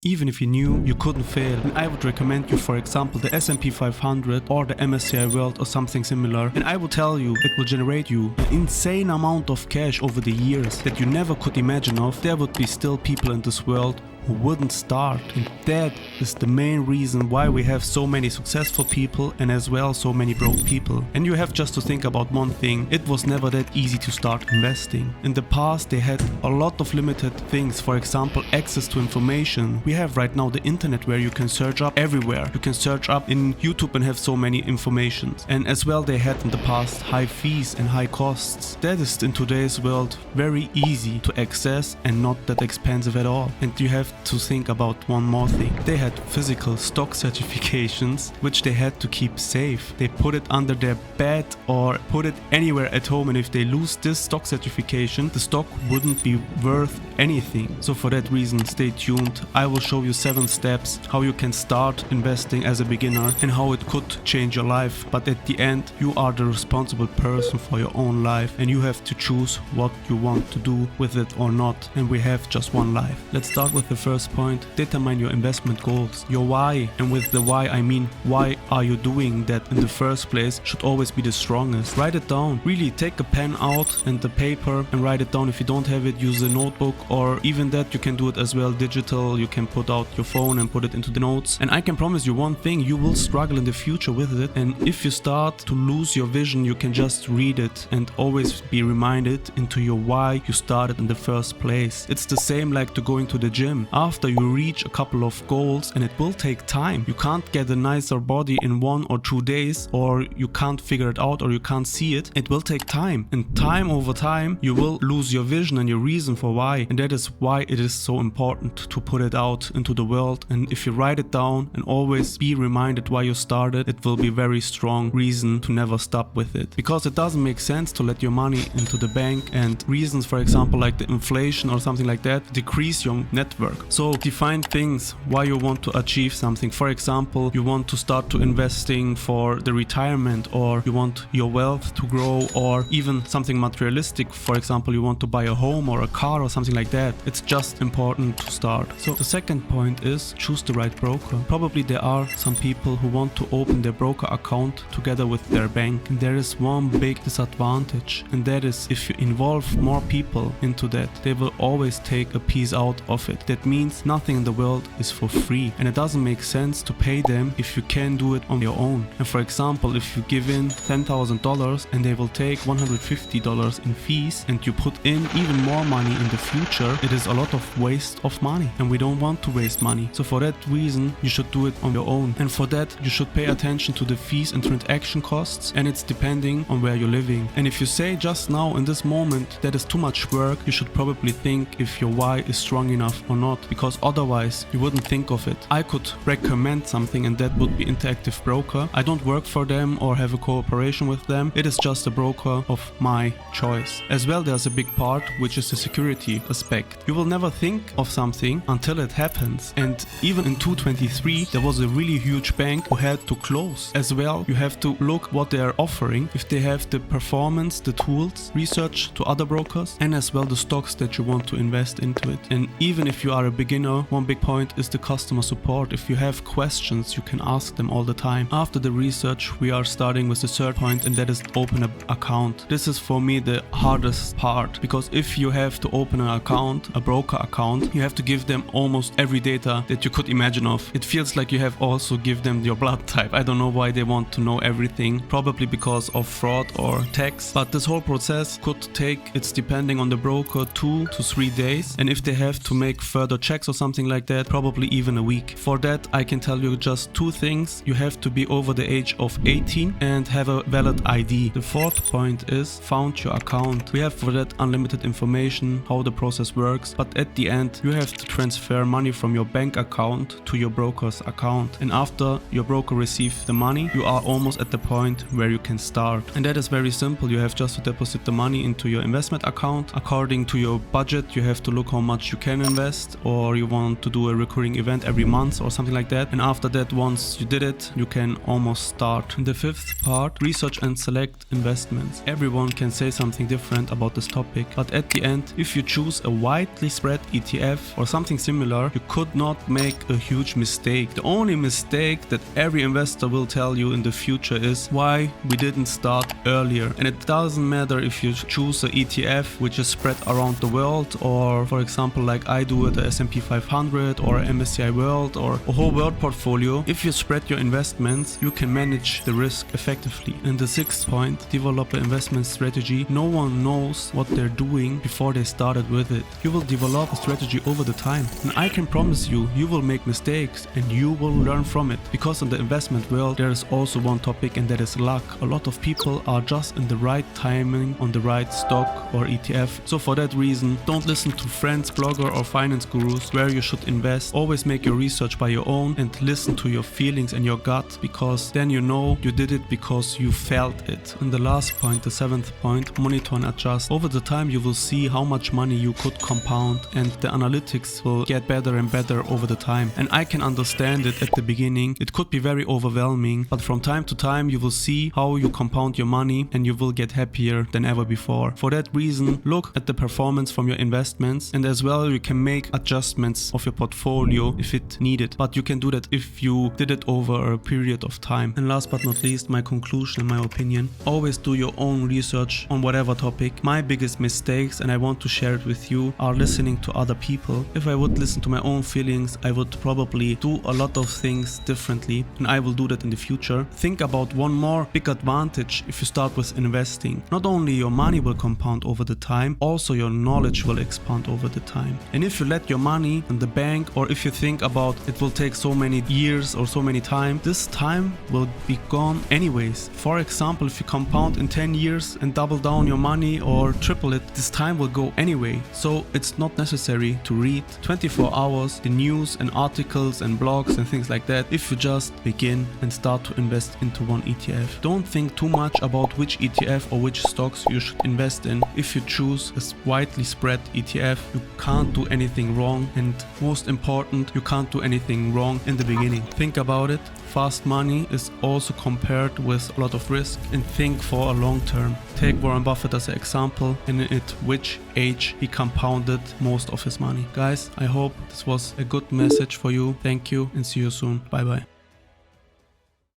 Even if you knew you couldn't fail, and I would recommend you, for example, the S&P 500 or the MSCI World or something similar, and I will tell you it will generate you an insane amount of cash over the years that you never could imagine of. There would be still people in this world who wouldn't start, and that is the main reason why we have so many successful people and as well so many broke people. And you have just to think about one thing: it was never that easy to start investing. In the past they had a lot of limited things, for example access to information. We have right now the internet where you can search up everywhere. You can search up in YouTube and have so many informations. And as well they had in the past high fees and high costs. That is in today's world very easy to access and not that expensive at all. And you have to think about one more thing: they had physical stock certifications which they had to keep safe. They put it under their bed or put it anywhere at home, and if they lose this stock certification, the stock wouldn't be worth anything. So for that reason, stay tuned. I will show you 7 steps how you can start investing as a beginner and how it could change your life. But at the end, you are the responsible person for your own life, and you have to choose what you want to do with it or not. And we have just one life. Let's start with the first point: determine your investment goals, your why. And with the why, I mean, why are you doing that in the first place should always be the strongest. Write it down. Really take a pen out and the paper and write it down. If you don't have it, use a notebook, or even that you can do it as well digital. You can put out your phone and put it into the notes. And I can promise you one thing: you will struggle in the future with it. And if you start to lose your vision, you can just read it and always be reminded into your why you started in the first place. It's the same like to going to the gym. After you reach a couple of goals, and it will take time. You can't get a nicer body in 1 or 2 days, or you can't figure it out, or you can't see it. It will take time, and time over time you will lose your vision and your reason for why. And that is why it is so important to put it out into the world. And if you write it down and always be reminded why you started, it will be very strong reason to never stop with it. Because it doesn't make sense to let your money into the bank, and reasons, for example like the inflation or something like that, decrease your network. So define things why you want to achieve something. For example, you want to start to investing for the retirement, or you want your wealth to grow, or even something materialistic. For example, you want to buy a home or a car or something like that. It's just important to start. So the second point is choose the right broker. Probably there are some people who want to open their broker account together with their bank, and there is one big disadvantage, and that is if you involve more people into that, they will always take a piece out of it. That means nothing in the world is for free, and it doesn't make sense to pay them if you can do it on your own. And for example, if you give in $10,000 and they will take $150 in fees, and you put in even more money in the future, it is a lot of waste of money, and we don't want to waste money. So for that reason, you should do it on your own, and for that you should pay attention to the fees and transaction costs, and it's depending on where you're living. And if you say just now in this moment that is too much work, you should probably think if your why is strong enough or not, because otherwise you wouldn't think of it. I could recommend something, and that would be Interactive Broker. I don't work for them or have a cooperation with them. It is just a broker of my choice. As well, there's a big part which is the security aspect. You will never think of something until it happens. And even in 2023 there was a really huge bank who had to close. As well, you have to look what they are offering, if they have the performance, the tools, research to other brokers, and as well the stocks that you want to invest into it. And even if you are a beginner, one big point is the customer support. If you have questions, you can ask them all the time. After the research, we are starting with the third point, and that is open an account. This is for me the hardest part, because if you have to open an account, a broker account, you have to give them almost every data that you could imagine of. It feels like you have also give them your blood type. I don't know why they want to know everything, probably because of fraud or tax. But this whole process could take, it's depending on the broker, 2 to 3 days. And if they have to make further checks or something like that, probably even a week. For that, I can tell you just 2 things. You have to be over the age of 18 and have a valid ID. The fourth point is found your account. We have for that unlimited information, how the process works, but at the end you have to transfer money from your bank account to your broker's account. And after your broker receives the money, you are almost at the point where you can start. And that is very simple. You have just to deposit the money into your investment account. According to your budget, you have to look how much you can invest, or you want to do a recurring event every month or something like that. And after that, once you did it, you can almost start. In the fifth part, research and select investments. Everyone can say something different about this topic, but at the end, if you choose a widely spread ETF or something similar, you could not make a huge mistake. The only mistake that every investor will tell you in the future is why we didn't start earlier. And it doesn't matter if you choose an ETF which is spread around the world, or for example like I do with the S&P 500 or MSCI World or a whole world portfolio. If you spread your investments, you can manage the risk effectively. And the sixth point, develop an investment strategy. No one knows what they're doing before they started with it. You will develop a strategy over the time, and I can promise you, you will make mistakes and you will learn from it, because in the investment world there is also one topic, and that is luck. A lot of people are just in the right timing on the right stock or ETF. So for that reason, don't listen to friends, blogger or finance gurus where you should invest. Always make your research by your own and listen to your feelings and your gut, because then you know you did it because you felt it. And the last point, the seventh point, monitor and adjust. Over the time you will see how much money you could compound, and the analytics will get better and better over the time. And I can understand it at the beginning. It could be very overwhelming, but from time to time you will see how you compound your money and you will get happier than ever before. For that reason, look at the performance from your investments, and as well you can make adjustments of your portfolio if it needed, but you can do that if you did it over a period of time. And last but not least, my conclusion, in my opinion, always do your own research on whatever topic. My biggest mistakes, and I want to share it with you, are listening to other people. If I would listen to my own feelings, I would probably do a lot of things differently, and I will do that in the future. Think about one more big advantage if you start with investing. Not only your money will compound over the time, also your knowledge will expand over the time. And if you let your money in the bank, or if you think about it will take so many years or so many time, this time will be gone anyways. For example, if you compound in 10 years and double down your money or triple it, this time will go anyway. So it's not necessary to read 24 hours the news and articles and blogs and things like that if you just begin and start to invest into one ETF. Don't think too much about which ETF or which stocks you should invest in. If you choose a widely spread ETF, you can't do anything wrong, and most important, you can't do anything wrong in the beginning. Think about it. Fast money is also compared with a lot of risk, and think for a long term. Take Warren Buffett as an example, and at which age he compounded most of his money. Guys, I hope this was a good message for you. Thank you and see you soon. Bye bye.